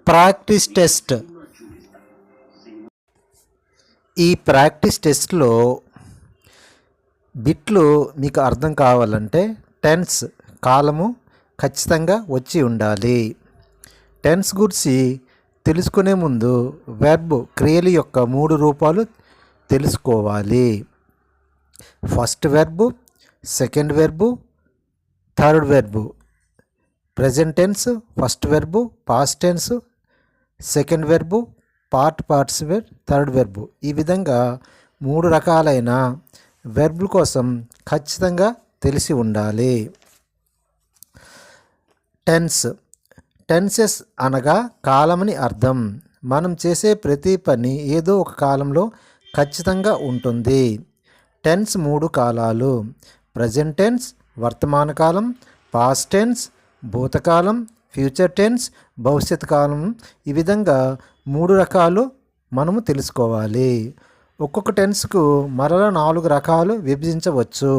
Practice test. ఈ practice టెస్ట్లో బిట్లు మీకు అర్థం కావాలంటే టెన్స్ కాలము ఖచ్చితంగా వచ్చి ఉండాలి. టెన్స్ గురించి తెలుసుకునే ముందు వెర్బ్ క్రియల యొక్క 3 రూపాలు తెలుసుకోవాలి. First verb, second verb, third verb. Present tense first verb, past tense second verb, participle third verb. ఈ విధంగా 3 రకాలైన వెర్బుల కోసం ఖచ్చితంగా తెలిసి ఉండాలి. టెన్సెస్ అనగా కాలమని అర్థం. మనం చేసే ప్రతి పని ఏదో ఒక కాలంలో ఖచ్చితంగా ఉంటుంది. టెన్స్ 3 కాలాలు: ప్రజెంట్ టెన్స్ వర్తమాన కాలం, పాస్ట్ టెన్స్ భూతకాలం, ఫ్యూచర్ టెన్స్ భవిష్యత్ కాలం. ఈ విధంగా 3 రకాలు మనము తెలుసుకోవాలి. ఒక్కొక్క టెన్స్కు మరలా 4 రకాలు విభజించవచ్చు.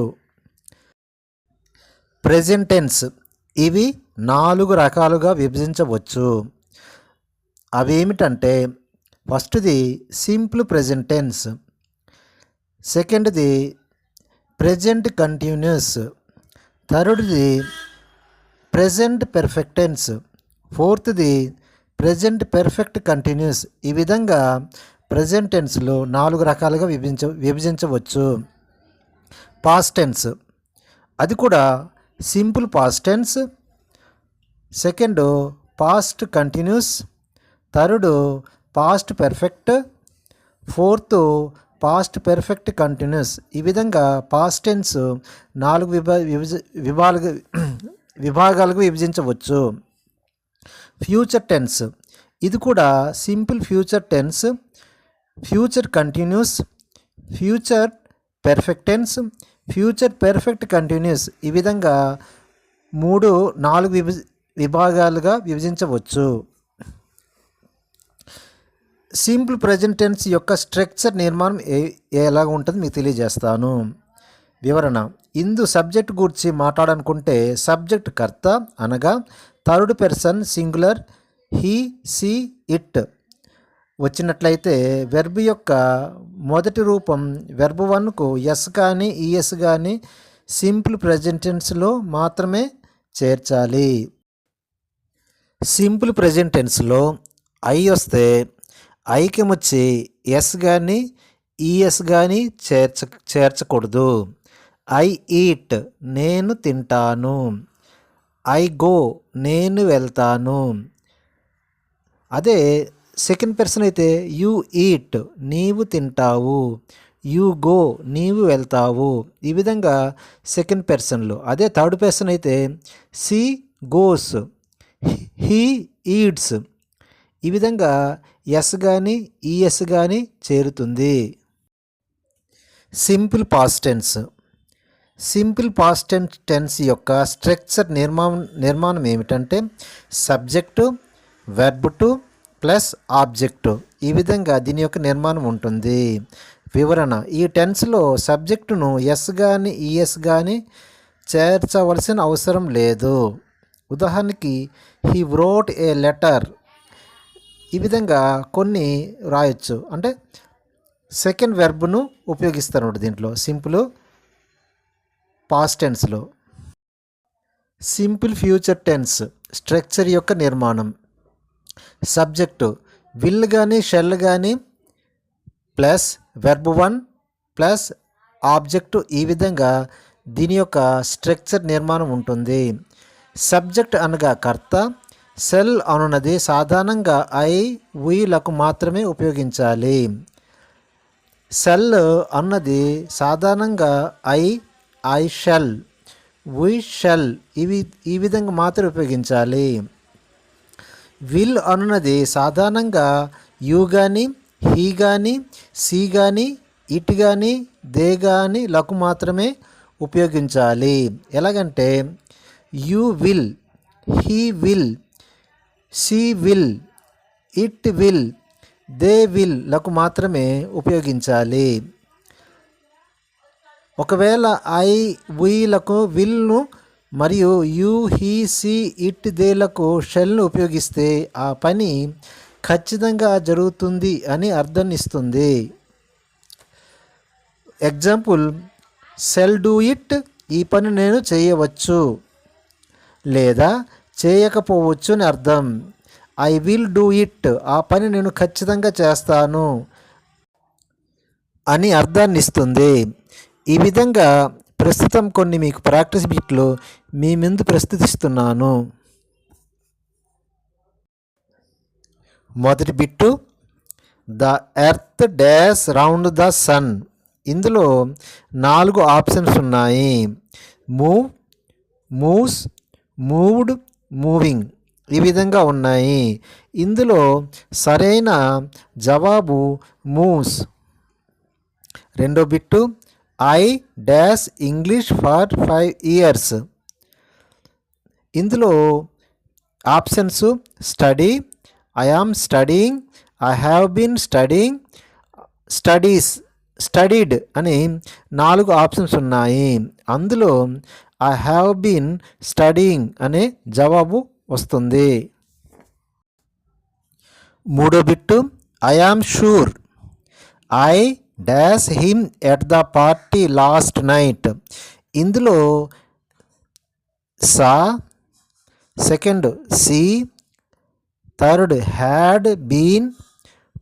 ప్రెజెంట్ టెన్స్ ఇవి 4 రకాలుగా విభజించవచ్చు. అవి ఏమిటంటే ఫస్ట్ది సింపుల్ ప్రెజెంట్ టెన్స్, సెకండ్ది ప్రెజెంట్ కంటిన్యూస్, థర్డ్ది ప్రెజెంట్ పెర్ఫెక్ట్ టెన్స్, ఫోర్త్ది ప్రెజెంట్ పెర్ఫెక్ట్ కంటిన్యూస్. ఈ విధంగా ప్రెజెంట్ టెన్స్లో 4 రకాలుగా విభజించవచ్చు. పాస్ట్ టెన్స్ అది కూడా simple past tense, second past continuous, third past perfect, fourth past perfect continuous. ఈ విధంగా పాస్ట్ టెన్స్ 4 విభాగాలకు విభజించవచ్చు. ఫ్యూచర్ టెన్స్ ఇది కూడా simple future tense, future continuous, future perfect tense, future perfect continuous. ఈ విధంగా 4 విభాగాలుగా విభజించవచ్చు. సింపుల్ ప్రెజెంట్ టెన్స్ యొక్క స్ట్రక్చర్ నిర్మాణం ఎలాగ ఉంటుందో మీకు తెలియజేస్తాను. వివరణ: ఇందు సబ్జెక్ట్ గురించి మాట్లాడాలనుకుంటే సబ్జెక్ట్ కర్త అనగా third person singular he, she, it వచ్చినట్లయితే వెర్బ్ యొక్క మొదటి రూపం వెర్బ్ 1కు ఎస్ కానీ ఈఎస్ కానీ సింపుల్ ప్రెజెంట్ టెన్స్లో మాత్రమే చేర్చాలి. సింపుల్ ప్రెజెంట్ టెన్స్లో ఐ వస్తే ఐక్యమొచ్చి ఎస్ కానీ ఈఎస్ కానీ చేర్చకూడదు. ఐ ఈట్ నేను తింటాను, ఐ గో నేను వెళ్తాను. అదే సెకండ్ పర్సన్ అయితే యూ ఈట్ నీవు తింటావు, యూ గో నీవు వెళ్తావు. ఈ విధంగా సెకండ్ పర్సన్లో. అదే థర్డ్ పర్సన్ అయితే సీ గోస్, హీ ఈట్స్. ఈ విధంగా ఎస్ కానీ ఈఎస్ కానీ చేరుతుంది. Simple past tense. Simple past tense యొక్క స్ట్రక్చర్ నిర్మాణం ఏమిటంటే subject, verb two plus object. ఈ విధంగా దీని యొక్క నిర్మాణం ఉంటుంది. వివరణ: ఈ టెన్స్లో సబ్జెక్టును ఎస్ కానీ ఈఎస్ కానీ చేర్చవలసిన అవసరం లేదు. ఉదాహరణకి హీ వ్రోట్ ఏ లెటర్. ఈ విధంగా కొన్ని రాయొచ్చు. అంటే సెకండ్ వెర్బ్ను ఉపయోగిస్తాను దీంట్లో సింపుల్ పాస్ట్ టెన్స్లో. సింపుల్ ఫ్యూచర్ టెన్స్ స్ట్రక్చర్ యొక్క నిర్మాణం: సబ్జెక్టు విల్ కానీ షెల్ కానీ ప్లస్ వెర్బ్ 1 ప్లస్ ఆబ్జెక్టు. ఈ విధంగా దీని యొక్క స్ట్రక్చర్ నిర్మాణం ఉంటుంది. సబ్జెక్ట్ అనగా కర్త, షెల్ అనున్నది సాధారణంగా ఐ వీలకు మాత్రమే ఉపయోగించాలి. షెల్ అన్నది సాధారణంగా ఐ షెల్, వీ షెల్ ఈ విధంగా మాత్రమే ఉపయోగించాలి. విల్ అనున్నది సాధారణంగా యూ కానీ హీ కానీ సీ కానీ ఇట్ కానీ దే కానీ లకు మాత్రమే ఉపయోగించాలి. ఎలాగంటే you will, he will, she will, it will, they will లకు మాత్రమే ఉపయోగించాలి. ఒకవేళ ఐ వీలకు విల్ను మరియు యు, హీ, సి, ఇట్, దేలకు షెల్ను ఉపయోగిస్తే ఆ పని ఖచ్చితంగా జరుగుతుంది అని అర్థం ఇస్తుంది. ఎగ్జాంపుల్, షెల్ డూ ఇట్, ఈ పని నేను చేయవచ్చు లేదా చేయకపోవచ్చు అని అర్థం. ఐ విల్ డూ ఇట్, ఆ పని నేను ఖచ్చితంగా చేస్తాను అని అర్థాన్ని ఇస్తుంది. ఈ విధంగా ప్రస్తుతం కొన్ని మీకు ప్రాక్టీస్ బిట్లు మీ ముందు ప్రస్తుతిస్తున్నాను. మొదటి bit, the earth dash round the sun. ఇందులో 4 ఆప్షన్స్ ఉన్నాయి. మూవ్, మూవ్స్, మూవ్డ్, మూవింగ్, ఈ విధంగా ఉన్నాయి. ఇందులో సరైన జవాబు మూవ్స్. రెండో bit, I dash English for 5 years. ఇందులో options study, I am studying, I have been studying, studies, studied అని 4 ఆప్షన్స్ ఉన్నాయి. అందులో ఐ హ్యావ్ బీన్ స్టడీయింగ్ అనే జవాబు వస్తుంది. మూడో bit, I am sure, I dash him at the party last night. ఇందులో saw, second see, third had been,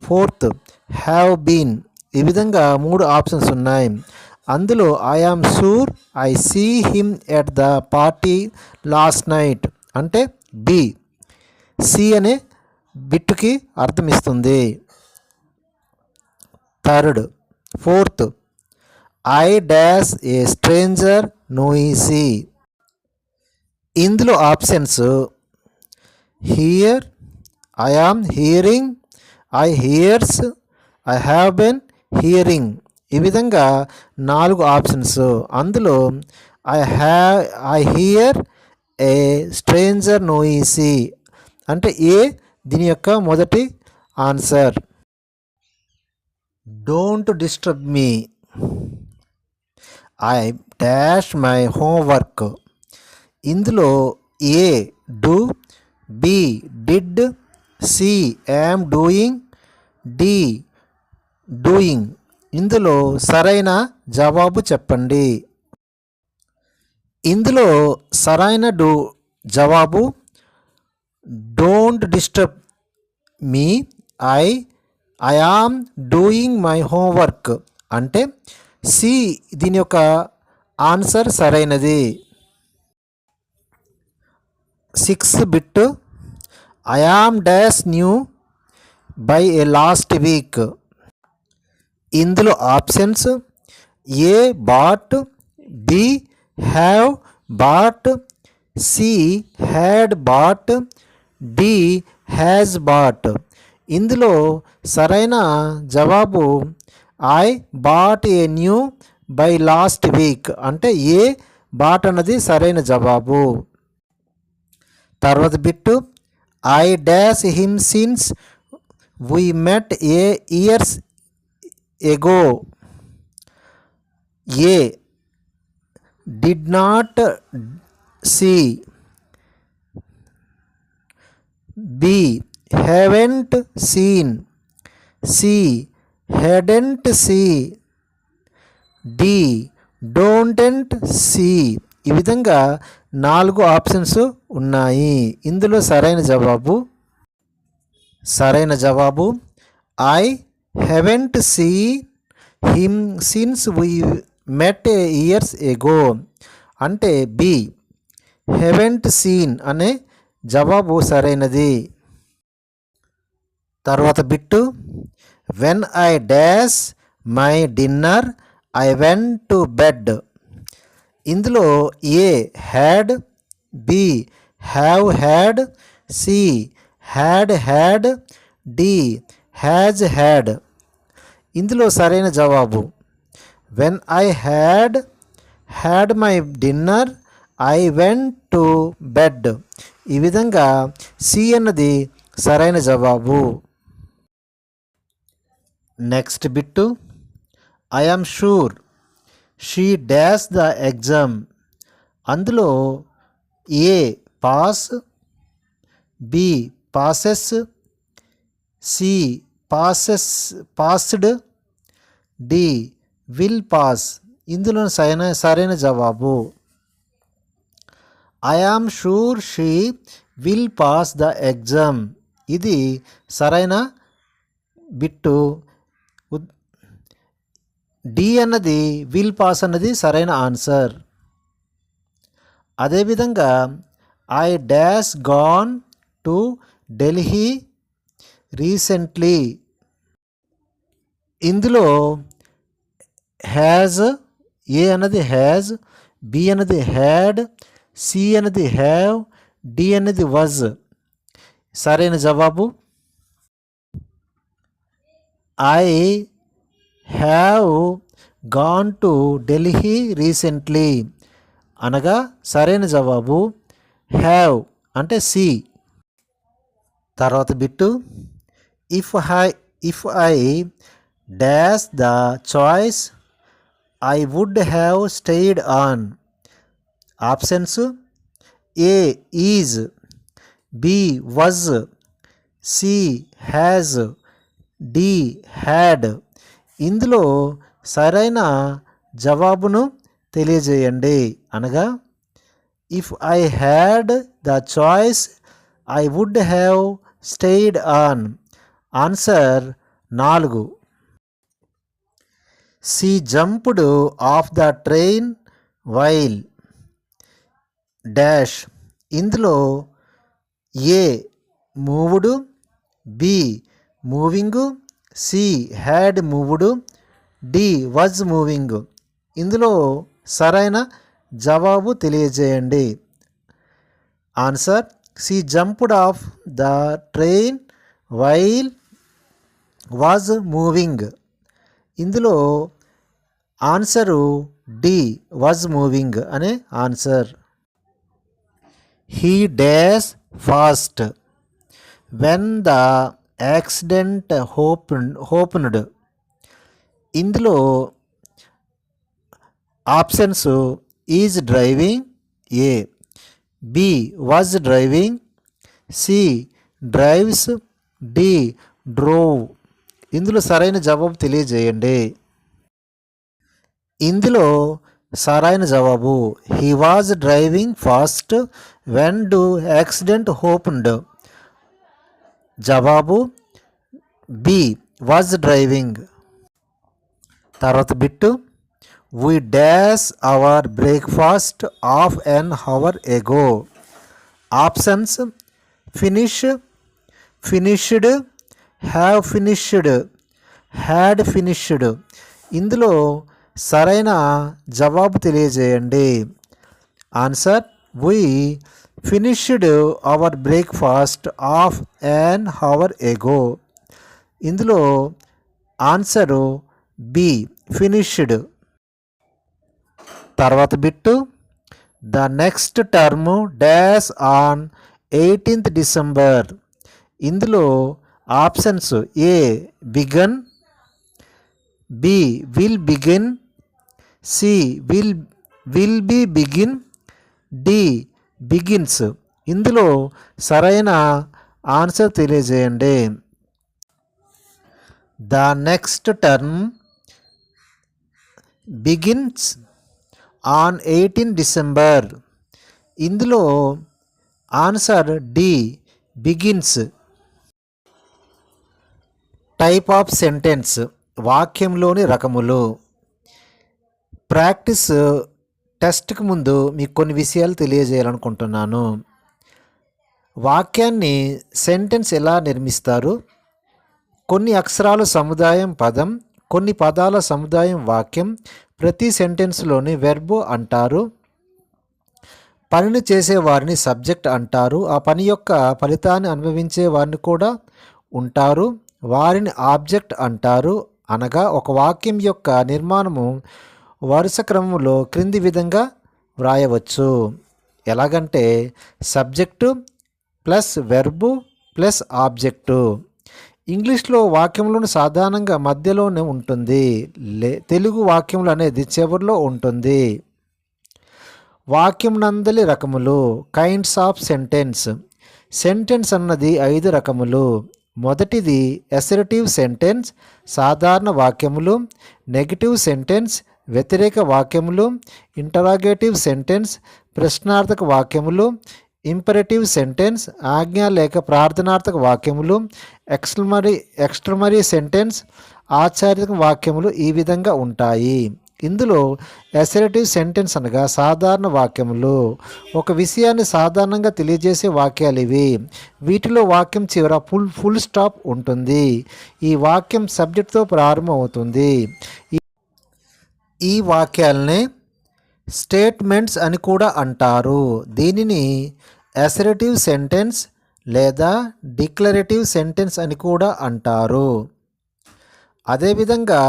fourth have been, ఈ విధంగా 3 ఆప్షన్స్ ఉన్నాయి. అందులో I am sure I see him at the party last night అంటే B. C అనే బిట్టుకి అర్థం ఇస్తుంది. Third, fourth, I dash a stranger noisy. ఇందులో options hear, I am hearing, I hears, I have been hearing, ఈ విధంగా 4 options. అందులో I hear a stranger noisy అంటే ఏ దీని యొక్క మొదటి answer. Don't disturb me, I dash my homework. ఇందులో A do, B did, C am doing, D doing. ఇందులో సరైన జవాబు చెప్పండి. ఇందులో సరైన జవాబు don't disturb me, I am doing my homework అంటే సి దీని యొక్క ఆన్సర్ సరైనది. 6th bit, I am dash new by a last week. ఇందులో options A bought, B have bat, C had bought, D has bought. ఇందులో సరైన జవాబు I bought a new by last week అంటే A bought అన్నది సరైన జవాబు. తర్వాత bit, I dash him since we met a years ago. A did not see, B haven't seen, C hadn't see, D don't see. ఈ విధంగా 4 options ఉన్నాయి. ఇందులో సరైన జవాబు I haven't seen him since we met years ago అంటే B haven't seen అనే జవాబు సరైనది. తర్వాత bit, when I dash my dinner I went to bed. ఇందులో A had, B have had, C had had, D has had. ఇందులో సరైన జవాబు when I had my dinner I went to bed. ఈ విధంగా సి అన్నది సరైన జవాబు. Next bit, I am sure she dash the exam. అందులో A pass, B passes, C passed, D will pass. ఇందులో సరైన జవాబు I am sure she will pass the exam. ఇది సరైన బిట్టు. డి అన్నది విల్ పాస్ అన్నది సరైన ఆన్సర్. అదేవిధంగా I dash gone to Delhi recently. ఇందులో హ్యాజ్, ఏ అన్నది హ్యాజ్, బి అన్నది హ్యాడ్, సి అన్నది హ్యావ్, డి అన్నది వాజ్. సరైన జవాబు I have gone to Delhi recently అనగా సరైన జవాబు హ్యావ్ అంటే సి. తర్వాత bit if I dash the choice I would have stayed on. Options A is, B was, C has, D had. ఇందులో సరైన జవాబును తెలియజేయండి. అనగా if I had the choice I would have stayed on. Answer 4. She jumped off the train while dash. ఇందులో A moved, B moving, C had moved, D was moving. ఇందులో సరైన జవాబు తెలియజేయండి. Answer she jumped off the train while was moving. ఇందులో answer D was moving అనే answer. He dash fast when the accident happened. ఇందులో options is driving, A B was driving, C drives, D drove. ఇందులో సరైన జవాబు తెలియజేయండి. ఇందులో సరైన జవాబు he was driving fast when the accident happened. జవాబు బి వాజ్ డ్రైవింగ్. తర్వాత bit we dash our breakfast half an hour ago. Options finish, finished, have finished, had finished. ఇందులో సరైన జవాబు తెలియజేయండి. Answer we finished our breakfast half an hour ఎగో. ఇందులో answer B finished. తర్వాత bit the next term dash on 18th December. ఇందులో options A began, B will begin, C will be begin, D begins. ఇందులో సరైన answer తెలియజేయండి. The next term begins on 18 December. ఇందులో answer D begins. Type of sentence, వాక్యంలోని రకములు. Practice టెస్ట్కి ముందు మీకు కొన్ని విషయాలు తెలియజేయాలనుకుంటున్నాను. వాక్యాన్ని సెంటెన్స్ ఎలా నిర్మిస్తారు, కొన్ని అక్షరాల సముదాయం పదం, కొన్ని పదాల సముదాయం వాక్యం, ప్రతి సెంటెన్స్లోని వెర్బ్ అంటారు, పనిని చేసేవారిని సబ్జెక్ట్ అంటారు, ఆ పని యొక్క ఫలితాన్ని అనుభవించే వారిని కూడా ఉంటారు, వారిని ఆబ్జెక్ట్ అంటారు. అనగా ఒక వాక్యం యొక్క నిర్మాణము వరుస క్రమంలో క్రింది విధంగా వ్రాయవచ్చు. ఎలాగంటే subject plus verb plus object. ఇంగ్లీష్లో వాక్యంలోని సాధారణంగా మధ్యలోనే ఉంటుంది, తెలుగు వాక్యములు అనేది చివరిలో ఉంటుంది. వాక్యం నందలి రకములు, కైండ్స్ ఆఫ్ సెంటెన్స్. సెంటెన్స్ అన్నది 5 రకములు. మొదటిది అసర్టివ్ సెంటెన్స్, సాధారణ వాక్యములు. నెగటివ్ సెంటెన్స్, వ్యతిరేక వాక్యములు. ఇంటరాగేటివ్ సెంటెన్స్, ప్రశ్నార్థక వాక్యములు. ఇంపరేటివ్ సెంటెన్స్, ఆజ్ఞ లేక ప్రార్థనార్థక వాక్యములు. ఎక్స్ట్రమరీ సెంటెన్స్, ఆచార్యక వాక్యములు ఈ విధంగా ఉంటాయి. ఇందులో అసర్టివ్ సెంటెన్స్ అనగా సాధారణ వాక్యములు, ఒక విషయాన్ని సాధారణంగా తెలియజేసే వాక్యాలు ఇవి. వీటిలో వాక్యం చివర ఫుల్ స్టాప్ ఉంటుంది. ఈ వాక్యం సబ్జెక్ట్తో ప్రారంభమవుతుంది. ఈ వాక్యాలనే స్టేట్మెంట్స్ అని కూడా అంటారు. దీనిని అసర్టివ్ సెంటెన్స్ లేదా డిక్లరేటివ్ సెంటెన్స్ అని కూడా అంటారు. అదేవిధంగా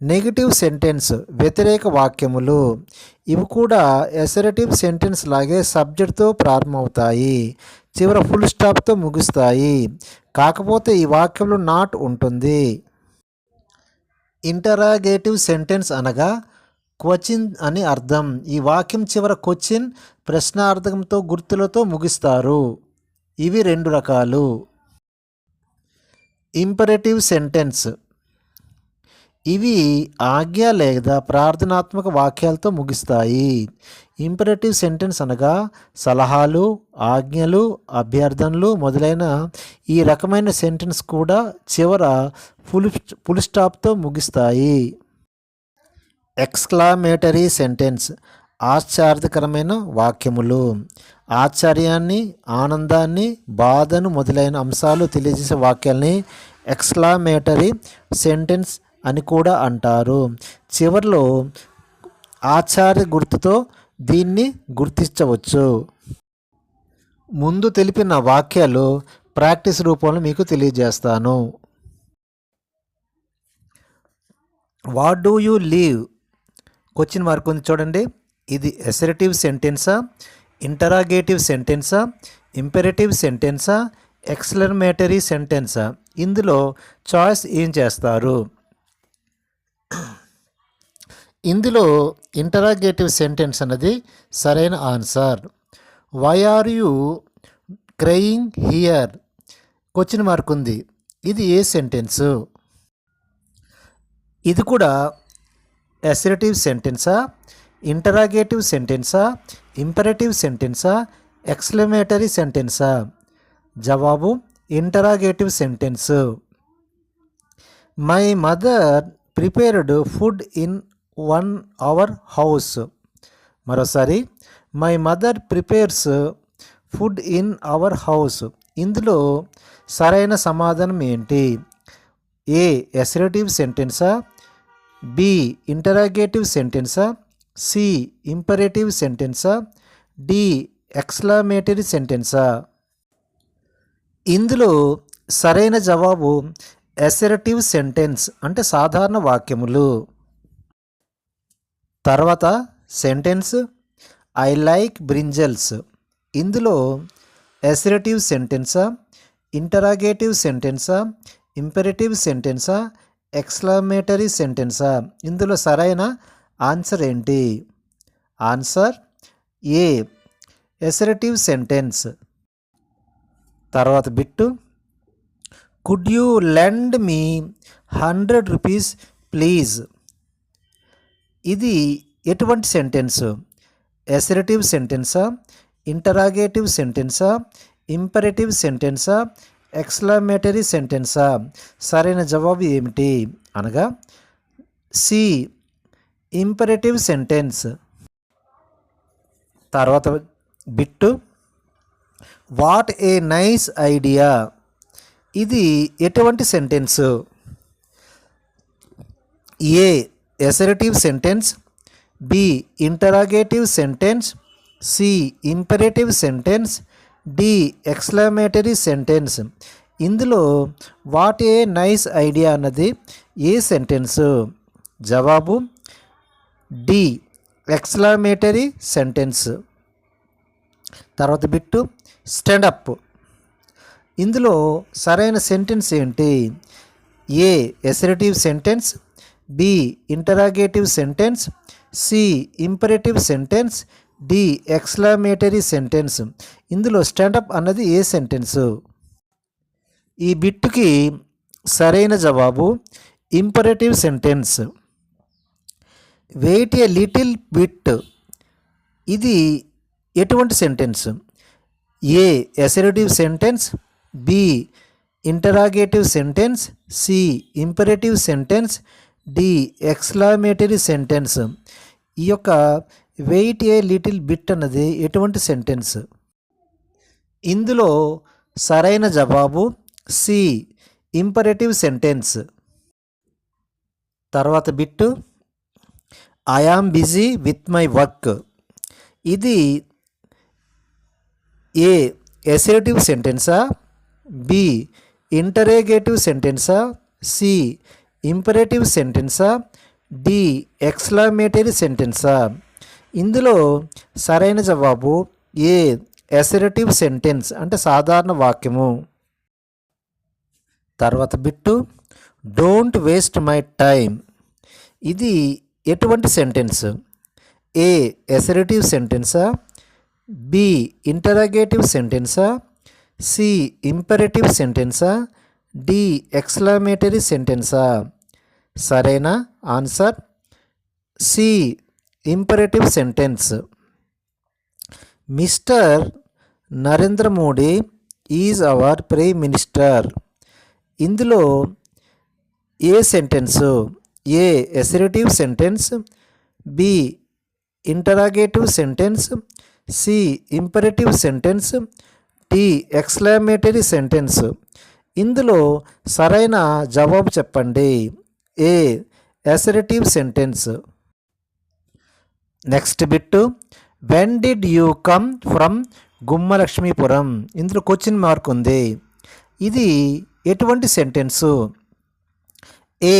నెగిటివ్ సెంటెన్స్, వ్యతిరేక వాక్యములు, ఇవి కూడా అసర్టివ్ సెంటెన్స్ లాగే సబ్జెక్ట్తో ప్రారంభమవుతాయి, చివర ఫుల్ స్టాప్తో ముగుస్తాయి. కాకపోతే ఈ వాక్యంలో నాట్ ఉంటుంది. ఇంటరాగేటివ్ సెంటెన్స్ అనగా క్వశ్చన్ అని అర్థం. ఈ వాక్యం చివర క్వశ్చన్, ప్రశ్నార్థకంతో గుర్తులతో ముగిస్తారు. ఇవి 2 రకాలు. ఇంపరేటివ్ సెంటెన్స్, ఇవి ఆజ్ఞ లేదా ప్రార్థనాత్మక వాక్యాలతో ముగిస్తాయి. ఇంపరేటివ్ సెంటెన్స్ అనగా సలహాలు, ఆజ్ఞలు, అభ్యర్థనలు మొదలైన ఈ రకమైన సెంటెన్స్ కూడా చివర ఫుల్ స్టాప్తో ముగిస్తాయి. ఎక్స్క్లామేటరీ సెంటెన్స్, ఆశ్చర్యకరమైన వాక్యములు. ఆశ్చర్యాన్ని, ఆనందాన్ని, బాధను మొదలైన అంశాలు తెలియజేసే వాక్యాల్ని ఎక్స్క్లామేటరీ సెంటెన్స్ అని కూడా అంటారు. చివరిలో ఆచార్య గుర్తుతో దీన్ని గుర్తించవచ్చు. ముందు తెలిపిన వాక్యాలు ప్రాక్టీస్ రూపంలో మీకు తెలియజేస్తాను. What do you leave? Question mark ఉంది చూడండి. ఇది అసర్టివ్ సెంటెన్సా, ఇంటరాగేటివ్ సెంటెన్సా, ఇంపెరేటివ్ సెంటెన్సా, ఎక్స్క్లమేటరీ సెంటెన్సా? ఇందులో చాయిస్ ఏం చేస్తారు? ఇందులో ఇంటరాగేటివ్ సెంటెన్స్ అన్నది సరైన answer. Why are you crying here? Question mark ఉంది. ఇది ఏ సెంటెన్సు? ఇది కూడా అసర్టివ్ సెంటెన్సా, ఇంటరాగేటివ్ సెంటెన్సా, ఇంపరేటివ్ సెంటెన్సా, ఎక్స్క్లమేటరీ సెంటెన్సా? జవాబు interrogative sentence. My mother prepared food in 1 our house. మరోసారి, my mother prepares food in our house. ఇందులో సరైన సమాధానం ఏంటి? ఏ అసర్టివ్ సెంటెన్సా, బి ఇంటరాగేటివ్ సెంటెన్సా, సి ఇంపరేటివ్ సెంటెన్సా, డి ఎక్స్క్లమేటరీ సెంటెన్సా? ఇందులో సరైన జవాబు అసర్టివ్ సెంటెన్స్, అంటే సాధారణ వాక్యములు. తర్వాత సెంటెన్స్ ఐ లైక్ బ్రింజల్స్. ఇందులో అసర్టివ్ సెంటెన్సా, ఇంటరాగేటివ్ సెంటెన్సా, ఇంపరేటివ్ సెంటెన్సా, ఎక్స్క్లమేటరీ సెంటెన్సా? ఇందులో సరైన ఆన్సర్ ఏంటి? Answer A assertive sentence. తర్వాత bit, could you lend me 100 rupees please? ఇది ఎటువంటి సెంటెన్స్? అసర్టివ్ సెంటెన్సా, ఇంటరాగేటివ్ సెంటెన్సా, ఇంపరేటివ్ సెంటెన్సా, ఎక్స్క్లమేటరీ సెంటెన్సా? సరైన జవాబు ఏమిటి అనగా సి ఇంపరేటివ్ సెంటెన్స్. తర్వాత bit, what a nice idea? ఇది ఎటువంటి sentence? A assertive sentence, B interrogative sentence, C imperative sentence, D exclamatory sentence? ఇందులో వాట్ ఏ నైస్ ఐడియా అన్నది ఏ సెంటెన్సు? జవాబు డి ఎక్స్క్లమేటరీ సెంటెన్స్. తర్వాత బిట్టు, స్టాండప్. ఇందులో సరైన సెంటెన్స్ ఏంటి? A assertive sentence, B interrogative sentence, C imperative sentence, D exclamatory sentence. ఇందులో stand up అన్నది ఏ సెంటెన్సు? ఈ బిట్టుకి సరైన జవాబు imperative sentence. Wait a little bit, ఇది ఎటువంటి sentence? A assertive sentence, B interrogative sentence, C imperative sentence, D exclamatory sentence. ఈ యొక్క వెయిట్ ఏ లిటిల్ బిట్ అన్నది ఎటువంటి సెంటెన్స్? ఇందులో సరైన జవాబు సి ఇంపరేటివ్ సెంటెన్స్. తర్వాత bit I am busy with my work, ఇది ఏ అసర్టివ్ సెంటెన్సా, బి ఇంటరేగేటివ్ సెంటెన్సా, సి ఇంపరేటివ్ సెంటెన్సా, డి ఎక్స్క్లమేటరీ సెంటెన్సా. ఇందులో సరైన జవాబు ఏ అసర్టివ్ సెంటెన్స్, అంటే సాధారణ వాక్యము. తర్వాత bit don't waste my time, ఇది ఎటువంటి సెంటెన్స్? ఏ అసర్టివ్ సెంటెన్సా, బి ఇంటరాగేటివ్ సెంటెన్సా, సి ఇంపరేటివ్ సెంటెన్సా, డి ఎక్స్క్లమేటరీ సెంటెన్సా. సరైన answer C imperative sentence. Mr Narendra Modi is our prime minister, ఇందులో ఏ sentence? A assertive sentence, B interrogative sentence, C imperative sentence, D exclamatory sentence. ఇందులో సరైన జవాబు చెప్పండి. A assertive sentence. Next bit when did you come from Gummalakshmipuram, ఇందులో question mark ఉంది. ఇది ఎటువంటి sentence? A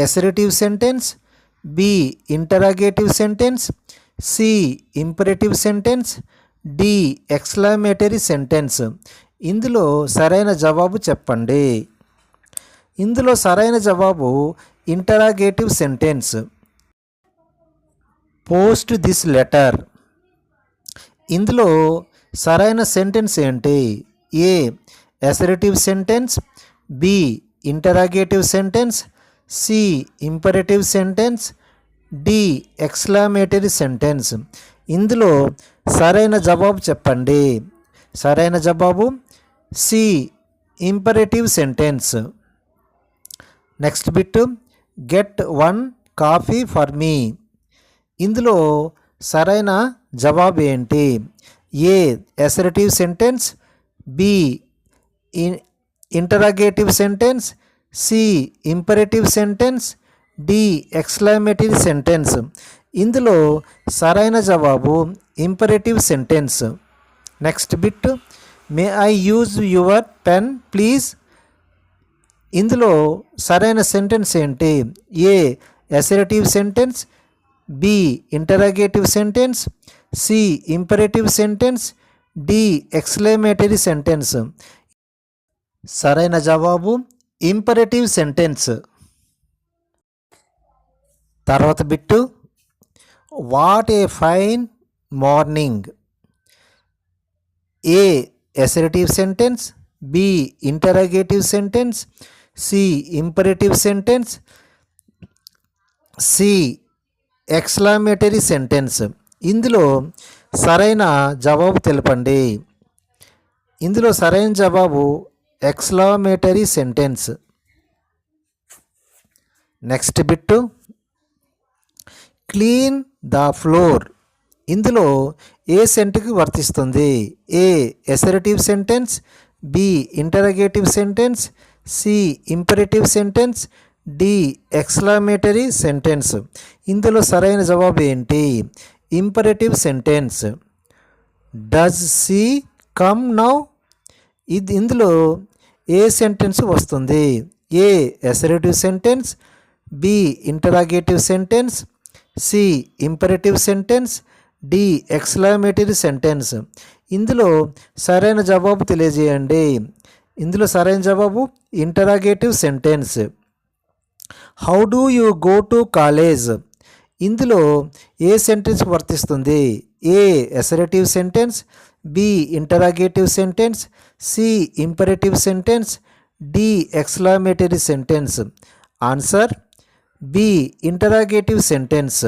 assertive sentence, B interrogative sentence, C imperative sentence, D exclamatory sentence. ఇందులో సరైన జవాబు చెప్పండి. ఇందులో సరైన జవాబు interrogative sentence. Post this letter, ఇందులో సరైన సెంటెన్స్ ఏంటి? A assertive sentence, B interrogative sentence, C imperative sentence, D exclamatory sentence. ఇందులో సరైన జవాబు చెప్పండి. సరైన జవాబు C imperative sentence. Next bit get one coffee for me, ఇందులో సరైన జవాబు ఏంటి? A assertive sentence, B interrogative sentence, C imperative sentence, D exclamatory sentence. ఇందులో సరైన జవాబు imperative sentence. Next bit may I use your pen please, ఇందులో సరైన sentence ఏంటి? A assertive sentence, B interrogative sentence, C imperative sentence, D exclamatory sentence. సరైన జవాబు imperative sentence. తర్వాత bit what a fine morning, A assertive sentence, B interrogative sentence, C imperative sentence, C exclamatory sentence. ఇందులో సరైన జవాబు తెలపండి. ఇందులో సరైన జవాబు exclamatory sentence. Next bit clean the floor, ఇందులో ఏ సెంటెన్స్కి వర్తిస్తుంది? A assertive sentence, B interrogative sentence, C imperative sentence, D exclamatory sentence. ఇందులో సరైన జవాబు ఏంటి? Imperative sentence. Does she come now, ఇందులో ఏ సెంటెన్స్ వస్తుంది? A assertive sentence, B interrogative sentence, C imperative sentence, D exclamatory sentence. ఇందులో సరైన జవాబు తెలియజేయండి. ఇందులో సరైన జవాబు interrogative sentence. How do you go to college, ఇందులో ఏ సెంటెన్స్ వర్తిస్తుంది? A assertive sentence, B interrogative sentence, C imperative sentence, D exclamatory sentence. Answer B interrogative sentence.